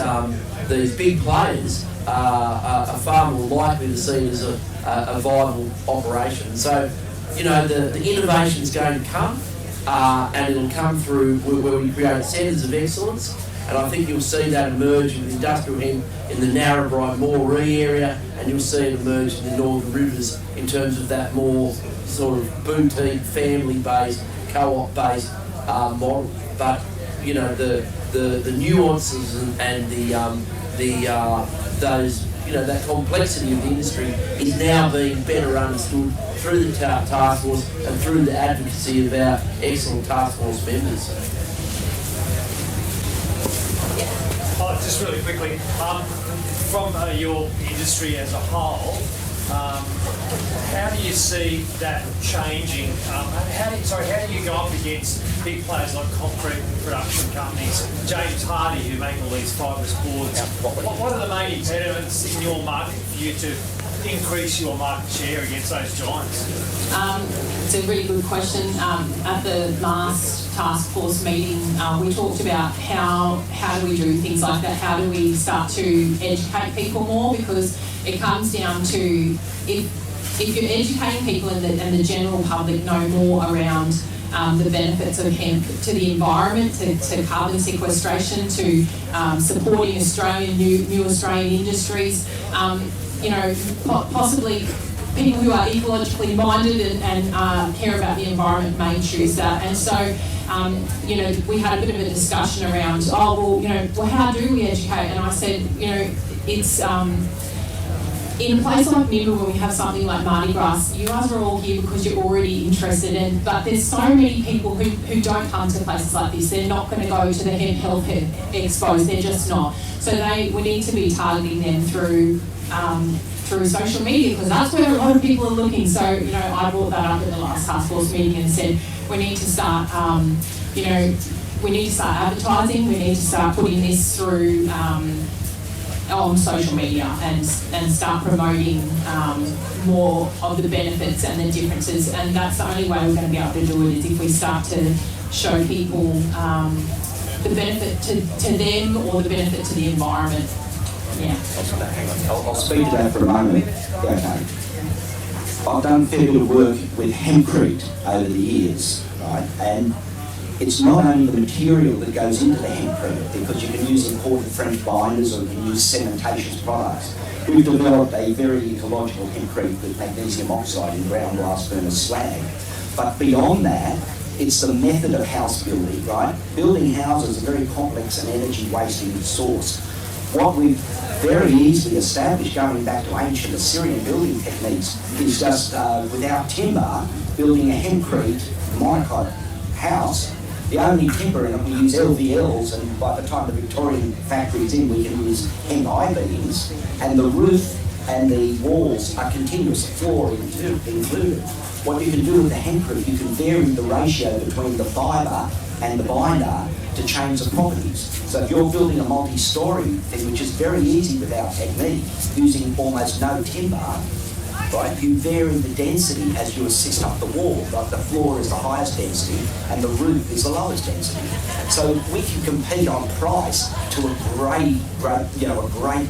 big players are far more likely to see it as a viable operation. So, the innovation is going to come, and it'll come through where we create centres of excellence. And I think you'll see that emerge with industrial hemp in the Narrabri Moree area, and you'll see it emerge in the Northern Rivers in terms of that more sort of boutique, family-based, co-op-based model. But the nuances and that complexity of the industry is now being better understood through the task force and through the advocacy of our excellent task force members. Just really quickly, from your industry as a whole, how do you see that changing? How do you go up against big players like concrete production companies, James Hardy, who make all these fibrous boards? What are the main impediments in your market for you to increase your market share against those giants? It's a really good question. At the last task force meeting, we talked about how do we do things like that? How do we start to educate people more? Because it comes down to if you're educating people and the general public know more around the benefits of hemp to the environment, to carbon sequestration, to supporting new Australian industries, possibly people who are ecologically minded and care about the environment may choose that. And so, we had a bit of a discussion around, how do we educate? And I said, it's in a place like Nimbin where we have something like MardiGrass, you guys are all here because you're already interested in, but there's so many people who don't come to places like this. They're not going to go to the Hemp Health Expos, they're just not. So we need to be targeting them through social media, because that's where a lot of people are looking. So, I brought that up at the last Taskforce meeting and said we need to start, we need to start advertising, we need to start putting this through on social media and start promoting more of the benefits and the differences. And that's the only way we're going to be able to do it, is if we start to show people the benefit to them or the benefit to the environment. Yeah. I'll speak to that for a moment. Okay. I've done a fair bit of work with hempcrete over the years, right? And it's not only the material that goes into the hempcrete, because you can use imported French binders or you can use cementatious products. We've developed a very ecological hempcrete with magnesium oxide in ground glass furnace slag. But beyond that, it's the method of house building, right? Building houses is a very complex and energy wasting source. What we've very easily established, going back to ancient Assyrian building techniques, is just without timber, building a hempcrete mica house. The only timber in it, we use LVLs, and by the time the Victorian factory is in, we can use hemp I-beams, and the roof and the walls are continuous, the floor included. What you can do with the hempcrete, you can vary the ratio between the fibre and the binder to change the properties. So if you're building a multi-storey thing, which is very easy with our technique, using almost no timber, right, you vary the density as you assist up the wall. Like the floor is the highest density and the roof is the lowest density. So we can compete on price to a great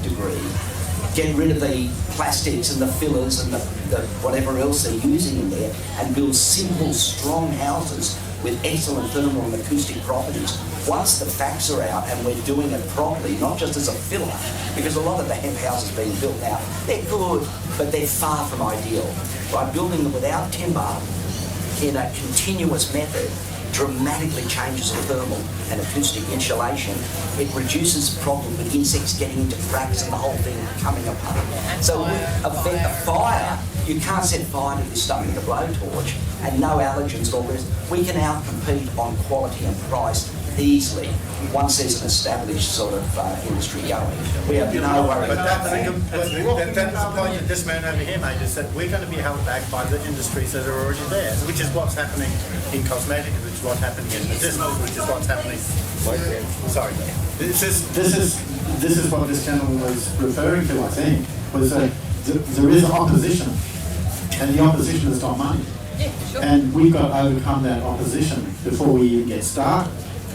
degree. Get rid of the plastics and the fillers and the whatever else they're using in there, and build simple, strong houses with excellent thermal and acoustic properties. Once the facts are out and we're doing it properly, not just as a filler, because a lot of the hemp houses being built now, they're good, but they're far from ideal. By building them without timber in a continuous method, dramatically changes the thermal and acoustic insulation. It reduces the problem with insects getting into cracks and the whole thing coming apart. So a fire, you can't set fire to this stuff with a blowtorch, and no allergens and all this. We can outcompete on quality and price easily once there's an established sort of industry going. We have no worry. But that's the point that this man over here made, is that we're going to be held back by the industries that are already there, which is what's happening in cosmetics, which is what's happening in medicinals, which is what's happening. Sorry. This is what this gentleman was referring to, I think, was that there is opposition, and the opposition has got money. Yeah, sure. And we've got to overcome that opposition before we even get started.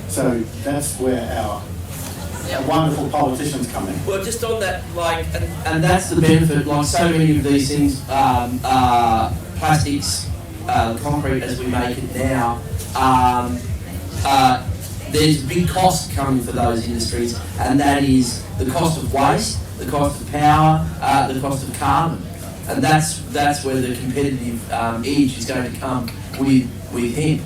So that's where our wonderful politicians come in. Well, just on that, and that's the benefit, so many of these things, plastics, concrete as we make it now, there's a big cost coming for those industries, and that is the cost of waste, the cost of power, the cost of carbon. And that's where the competitive edge is going to come with hemp,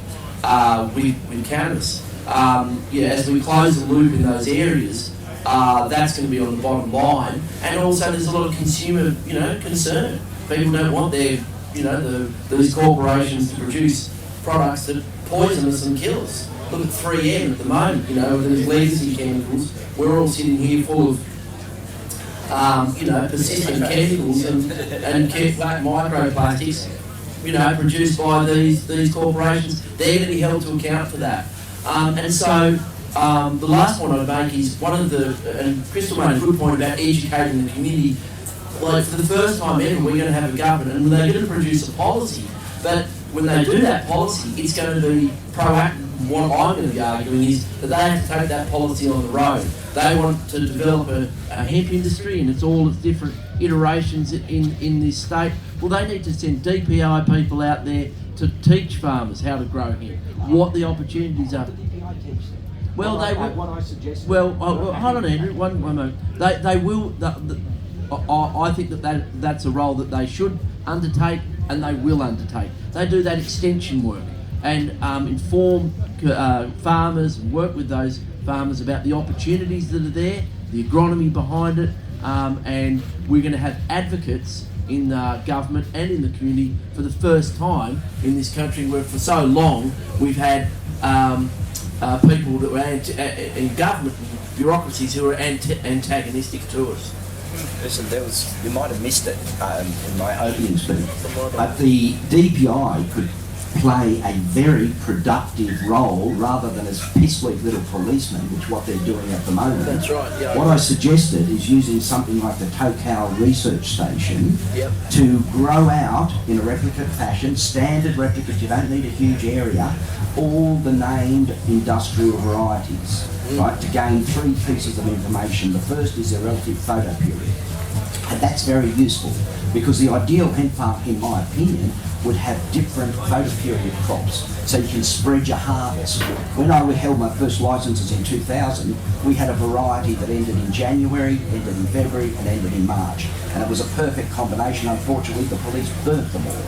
with cannabis. As we close the loop in those areas, that's going to be on the bottom line. And also there's a lot of consumer, concern. People don't want these corporations to produce products that poison us and kill us. Look at 3M at the moment, with these legacy chemicals. We're all sitting here full of persistent chemicals and microplastics, produced by these corporations. They're going to be held to account for that. And so the last point I'd make is and Crystal made a good point about educating the community. Like, for the first time ever, we're going to have a government, and they're going to produce a policy. But when they do that policy, it's going to be proactive, what I'm going to be arguing is that they have to take that policy on the road. They want to develop a hemp industry and it's all its different iterations in this state. Well, they need to send DPI people out there to teach farmers how to grow hemp, what the opportunities are. Well, they will. What I suggest. Well, hold on, Andrew. One moment. They will. I think that's a role that they should undertake, and they will undertake. They do that extension work and inform farmers and work with those farmers about the opportunities that are there, the agronomy behind it, and we're going to have advocates in government and in the community for the first time in this country, where for so long we've had people that were in government and bureaucracies who are antagonistic to us. Listen, you might have missed it in my Opening speech. But the DPI could play a very productive role rather than as piss-weak little policemen, which is what they're doing at the moment. That's right, yeah. What I suggested is using something like the Tokau Research Station to grow out in a replicate fashion, standard replicates, you don't need a huge area, all the named industrial varieties, right, to gain 3 pieces of information. The first is their relative photo period. And that's very useful because the ideal hemp farm, in my opinion, would have different photoperiod crops so you can spread your harvest. When I held my first licenses in 2000, we had a variety that ended in January, ended in February and ended in March. And it was a perfect combination. Unfortunately, the police burnt them all.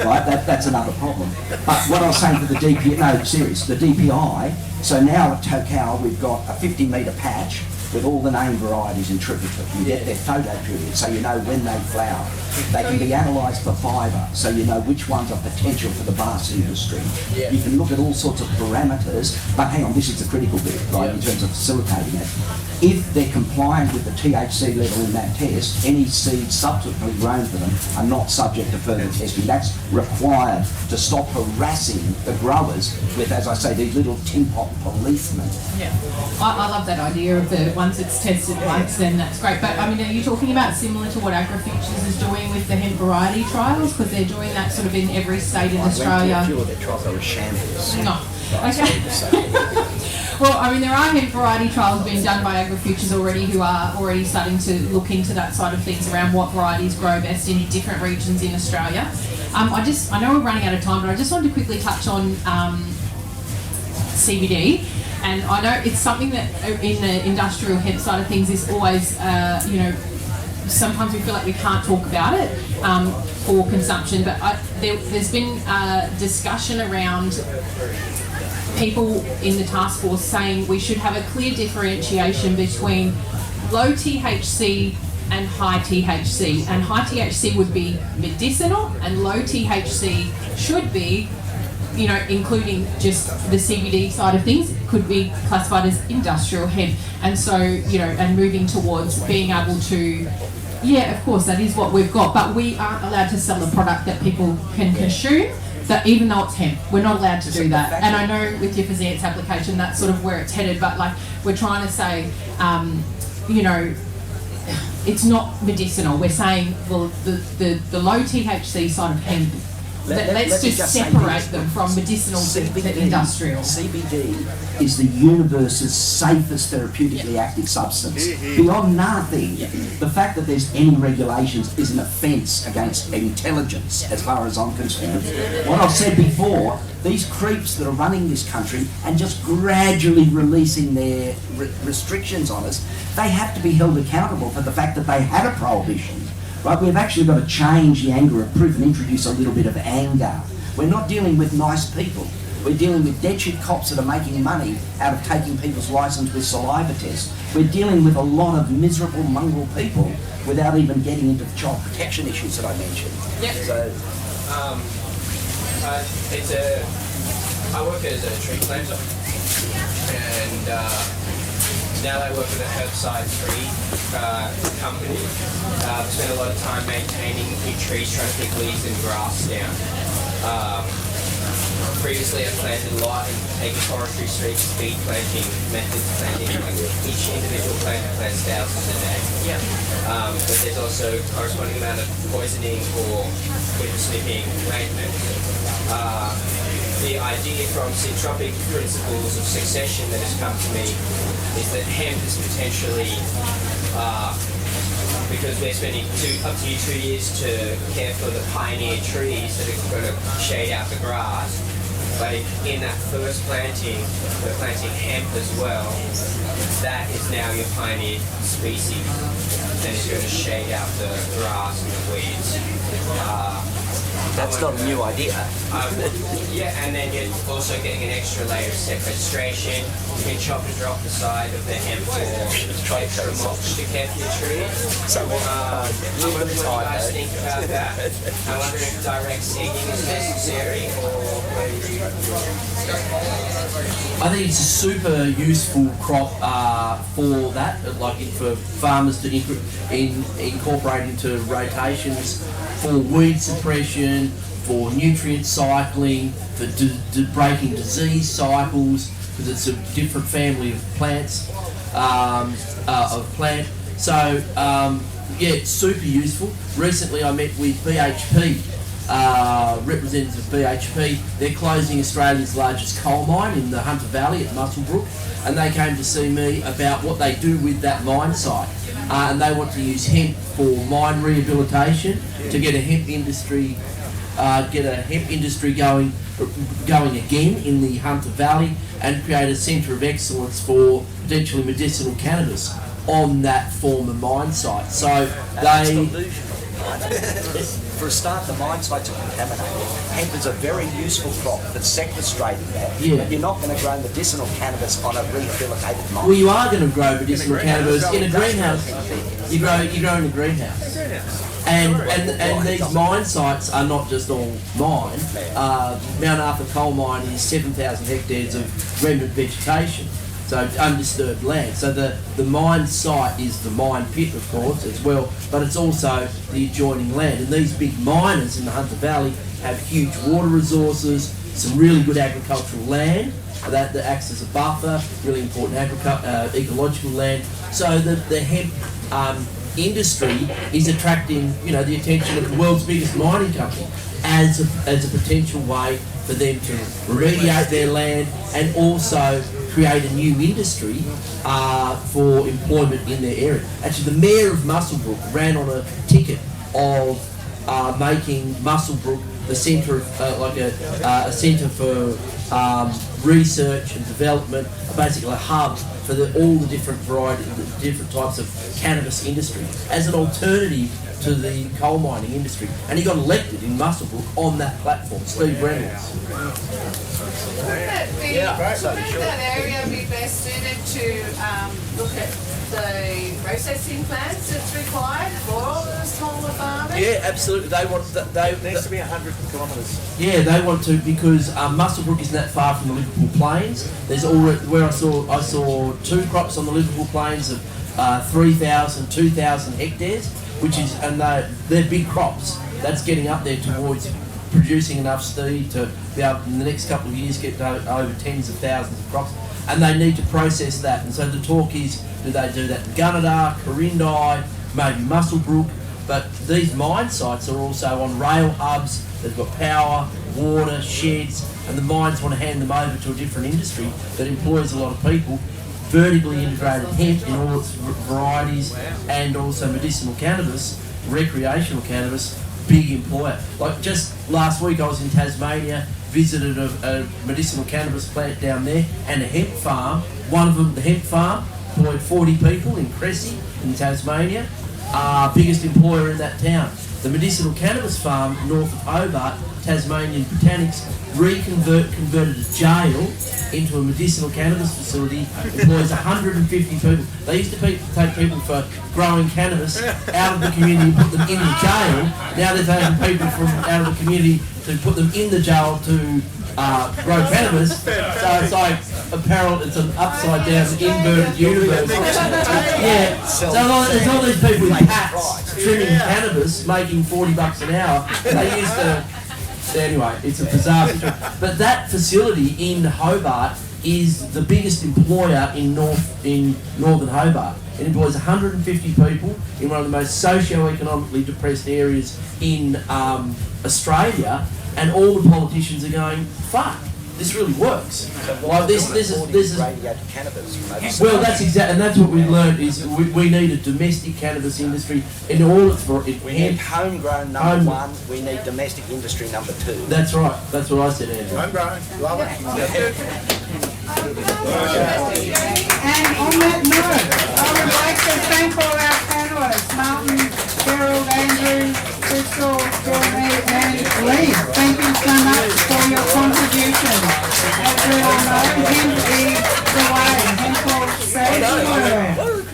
Right? That's another problem. But what I was saying for the DPI, no, serious, the DPI, so now at Tokau we've got a 50-metre patch with all the name varieties in triplicate. You get their photo period, so you know when they flower. They can be analysed for fibre, so you know which ones are potential for the vast industry. You can look at all sorts of parameters, but hang on, this is the critical bit, right, in terms of facilitating it. If they're compliant with the THC level in that test, any seeds subsequently grown for them are not subject to further testing. That's required to stop harassing the growers with, as I say, these little tin pot policemen. Yeah, I love that idea of the once it's tested once, then that's great. But I mean, are you talking about similar to what AgriFutures is doing with the hemp variety trials? Because they're doing that sort of in every state in Australia. I went to a few of their trials, they were shambles. No. Okay. Well, I mean, there are hemp variety trials being done by AgriFutures already, who are already starting to look into that side of things around what varieties grow best in different regions in Australia. I know we're running out of time, but I just wanted to quickly touch on CBD. And I know it's something that in the industrial hemp side of things is always, sometimes we feel like we can't talk about it for consumption, but there's been discussion around people in the Taskforce saying we should have a clear differentiation between low THC and high THC. And high THC would be medicinal and low THC should be, including just the CBD side of things, could be classified as industrial hemp. And so, and moving towards being able to, of course, that is what we've got, but we aren't allowed to sell a product that people can consume, that even though it's hemp, we're not allowed to do that. And I know with your Fazance application, that's sort of where it's headed, but like we're trying to say, it's not medicinal. We're saying, well, the low THC side of hemp, let's just separate them from medicinal to industrial. CBD is the universe's safest therapeutically active substance. Beyond nothing, the fact that there's any regulations is an offence against intelligence, as far as I'm concerned. What I've said before, these creeps that are running this country and just gradually releasing their restrictions on us, they have to be held accountable for the fact that they had a prohibition. Right, we've actually got to change the anger of proof and introduce a little bit of anger. We're not dealing with nice people. We're dealing with dead shit cops that are making money out of taking people's licence with saliva tests. We're dealing with a lot of miserable mongrel people without even getting into the child protection issues that I mentioned. Yep. So, I work as a tree planter, and now I work with a herbicide-free company. Spend a lot of time maintaining new trees, trying to pick leaves and grass down. Previously I planted a lot and taking forestry streets, speed planting, methods planting, like each individual planter plants thousands a day. But there's also corresponding amount of poisoning or whippersnipping maintenance. the idea from syntropic principles of succession that has come to me is that hemp is potentially, because we're spending up to 2 years to care for the pioneer trees that are going to shade out the grass. But in that first planting, we're planting hemp as well. That is now your pioneer species. Then it's going to shade out the grass and the weeds. That's not a new idea. Yeah, and then you're also getting an extra layer of sequestration. You can chop and drop the side of the hemp for extra mulch to care for your tree. So, I wonder what you guys think about that. I wonder if direct seeding is necessary or I think it's a super useful crop for that, like for farmers to incorporate into rotations for weed suppression, for nutrient cycling, for breaking disease cycles, because it's a different family of plants, So, yeah, it's super useful. Recently I met with BHP, representatives of BHP. They're closing Australia's largest coal mine in the Hunter Valley at Muswellbrook, and they came to see me about what they do with that mine site. And they want to use hemp for mine rehabilitation to get a hemp industry, going again in the Hunter Valley, and create a centre of excellence for potentially medicinal cannabis on that former mine site. So they. For a start, the mine sites are contaminated. Hemp is a very useful crop that's sequestrating that. Yeah. But you're not going to grow medicinal cannabis on a rehabilitated mine. Well, you are going to grow medicinal cannabis in a greenhouse. You grow in a greenhouse. And these mine sites are not just all mine. Mount Arthur coal mine is 7,000 hectares of remnant vegetation, so undisturbed land. So the mine site is the mine pit, of course, as well, but it's also the adjoining land. And these big miners in the Hunter Valley have huge water resources, some really good agricultural land that acts as a buffer, really important ecological land. So the hemp industry is attracting, the attention of the world's biggest mining company as a potential way for them to remediate their land and also create a new industry for employment in their area. Actually, the mayor of Muswellbrook ran on a ticket of making Muswellbrook the centre of a centre for research and development, basically a hub for all the different different types of cannabis industry as an alternative to the coal mining industry. And he got elected in Muswellbrook on that platform, Steve Reynolds. Wouldn't that area be best suited to look at the processing plants that's required for all the smaller farmers? Yeah, absolutely. They want It needs to be 100 kilometres. Yeah, they want to, because Muswellbrook isn't that far from the Liverpool Plains. There's already where I saw 2 crops on the Liverpool Plains of 3,000, 2,000 hectares, and they're big crops. That's getting up there towards producing enough seed to be able, in the next couple of years, get over tens of thousands of crops. And they need to process that. And so the talk is, do they do that in Gunnedah, Corindi, maybe Muswellbrook? But these mine sites are also on rail hubs. They've got power, water, sheds, and the mines want to hand them over to a different industry that employs a lot of people. Vertically integrated hemp in all its varieties, and also medicinal cannabis, recreational cannabis, big employer. Like just last week I was in Tasmania, visited a medicinal cannabis plant down there and a hemp farm. One of them, the hemp farm, employed 40 people in Cressy in Tasmania, biggest employer in that town. The medicinal cannabis farm north of Hobart, Tasmanian Botanics, converted a jail into a medicinal cannabis facility, employs 150 people. They used to take people for growing cannabis out of the community and put them in the jail. Now they're taking people from out of the community to put them in the jail to grow cannabis. So it's like it's an upside down inverted universe. Yeah. So there's all these people with hats trimming cannabis, making $40 an hour. They used to. Anyway, it's a bizarre situation. But that facility in Hobart is the biggest employer in northern Hobart. It employs 150 people in one of the most socio-economically depressed areas in Australia, and all the politicians are going, fuck, this really works. So Like this is radiated cannabis. well, that's exact, and that's what we learned is we need a domestic cannabis industry in all its We need homegrown number one. We need domestic industry number two. That's right. That's what I said, Andrew. Homegrown, love it. And on that note, I would like to thank all our panellists, Martin, Gerald, Andrew, Crystal, Jeremy and Leif. Thank you so much for your contribution. As we all know, hemp is the way. Hemp will save the world.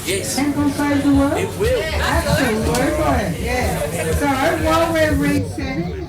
Yes. Hemp will save the world? It will. Absolutely, yeah. So while we're resetting